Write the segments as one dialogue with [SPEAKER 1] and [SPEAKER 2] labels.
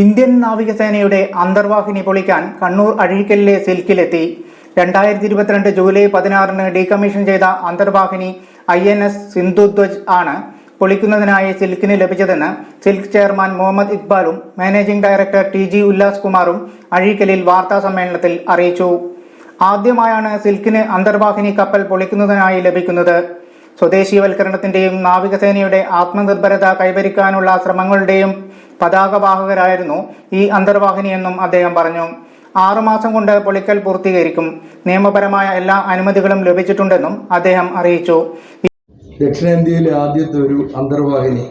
[SPEAKER 1] Indian നാവികസേനയുടെ അന്തർവാഹിനി പൊളിക്കാൻ കണ്ണൂർ അഴീക്കലിലെ സിൽക്കിലെത്തി. 2022 ജൂലൈ 16 ഡീകമ്മീഷൻ ചെയ്ത അന്തർവാഹിനി INS സിന്ധുധ്വജ് ആണ് പൊളിക്കുന്നതിനായി സിൽക്കിന് ലഭിച്ചതെന്ന് സിൽക്ക് ചെയർമാൻ മുഹമ്മദ് ഇക്ബാലും മാനേജിംഗ് ഡയറക്ടർ TG ഉല്ലാസ് കുമാറും അഴീക്കലിൽ വാർത്താ സമ്മേളനത്തിൽ അറിയിച്ചു. ആദ്യമായാണ് സിൽക്കിന് അന്തർവാഹിനി കപ്പൽ പൊളിക്കുന്നതിനായി ലഭിക്കുന്നത്. സ്വദേശീയവൽക്കരണത്തിന്റെയും നാവികസേനയുടെ ആത്മനിർഭരത കൈവരിക്കാനുള്ള ശ്രമങ്ങളുടെയും പതാകവാഹകരായിരുന്നു ഈ അന്തർവാഹിനിയെന്നും അദ്ദേഹം പറഞ്ഞു. 6 മാസം കൊണ്ട് പൊളിക്കൽ പൂർത്തീകരിക്കും. നിയമപരമായ എല്ലാ അനുമതികളും ലഭിച്ചിട്ടുണ്ടെന്നും അദ്ദേഹം അറിയിച്ചു.
[SPEAKER 2] ദക്ഷിണേന്ത്യയിലെ ആദ്യത്തെ ഒരു അന്തർവാഹിനി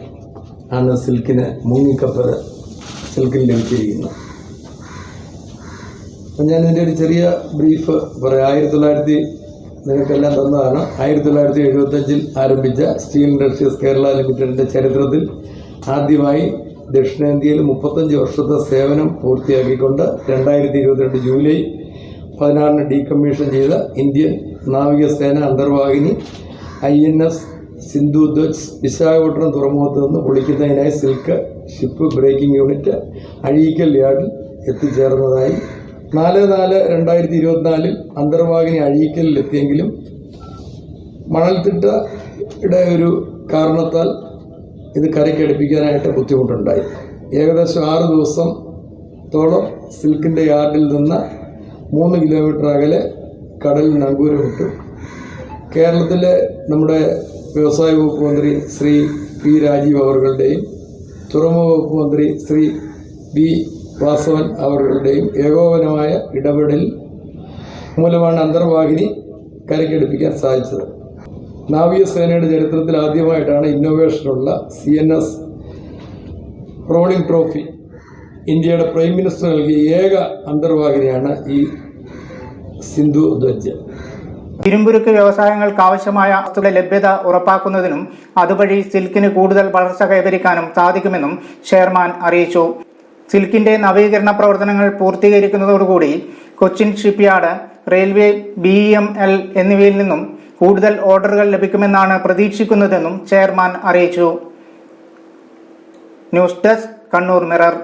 [SPEAKER 2] ആണ് സിൽക്കിന് മുങ്ങിക്കപ്പൽ സിൽക്കിൽ ലഭിച്ചിരിക്കുന്നത്. അപ്പം ഞാൻ ഇതിൻ്റെ ഒരു ചെറിയ ബ്രീഫ് പറയാം. നിങ്ങൾക്കെല്ലാം തന്നതാണ്. 1975 ആരംഭിച്ച സ്റ്റീൽ ഇൻഡസ്ട്രീസ് കേരള ലിമിറ്റഡിൻ്റെ ചരിത്രത്തിൽ ആദ്യമായി ദക്ഷിണേന്ത്യയിൽ 35 വർഷത്തെ സേവനം പൂർത്തിയാക്കിക്കൊണ്ട് 2022 ജൂലൈ 16 ഡീകമ്മീഷൻ ചെയ്ത ഇന്ത്യൻ നാവികസേന അന്തർവാഹിനി INS സിന്ധുധ്വജ് വിശാഖപട്ടണം തുറമുഖത്ത് നിന്ന് പൊളിക്കുന്നതിനായി SILK ship breaking unit Azhikkal യാർഡിൽ എത്തിച്ചേർന്നതായി. 4/4/2024 അന്തർവാഹിനി അഴീക്കലിൽ എത്തിയെങ്കിലും മണൽത്തിട്ടയുടെ ഒരു കാരണത്താൽ ഇത് കരയ്ക്കടുപ്പിക്കാനായിട്ട് ബുദ്ധിമുട്ടുണ്ടായി. ഏകദേശം 6 ദിവസത്തോളം സിൽക്കിൻ്റെ യാർഡിൽ നിന്ന് 3 കിലോമീറ്റർ അകലെ കടലിൽ നങ്കൂരമിട്ടു. കേരളത്തിലെ നമ്മുടെ വ്യവസായ വകുപ്പ് മന്ത്രി ശ്രീ P രാജീവ് അവர்களுടെയും തുറമുഖ വകുപ്പ് മന്ത്രി ശ്രീ B വാസവൻ അവர்களுടെയും ഏകോപനമായ ഇടപെടൽ മൂലമാണ് അന്തർവാഹിനി കരയ്ക്കടുപ്പിക്കാൻ സാധിച്ചത്. നാവികസേനയുടെ ചരിത്രത്തിൽ ആദ്യമായിട്ടാണ് ഇന്നോവേഷനുള്ള CNS റോളിംഗ് ട്രോഫി ഇന്ത്യയുടെ പ്രൈം മിനിസ്റ്റർ നൽകിയ ഏക അന്തർവാഹിനിയാണ് ഈ സിന്ധുധ്വജ്.
[SPEAKER 1] ഇരുമ്പുരുക്ക് വ്യവസായങ്ങൾക്ക് ആവശ്യമായ വസ്തുക്കളുടെ ലഭ്യത ഉറപ്പാക്കുന്നതിനും അതുവഴി സിൽക്കിന് കൂടുതൽ വളർച്ച കൈവരിക്കാനും സാധിക്കുമെന്നും ചെയർമാൻ അറിയിച്ചു. സിൽക്കിന്റെ നവീകരണ പ്രവർത്തനങ്ങൾ പൂർത്തീകരിക്കുന്നതോടുകൂടി കൊച്ചിൻ ഷിപ്പ്യാർഡ്, റെയിൽവേ, BEML എന്നിവയിൽ നിന്നും കൂടുതൽ ഓർഡറുകൾ ലഭിക്കുമെന്നാണ് പ്രതീക്ഷിക്കുന്നതെന്നും ചെയർമാൻ അറിയിച്ചു. News desk, Kannur mirror.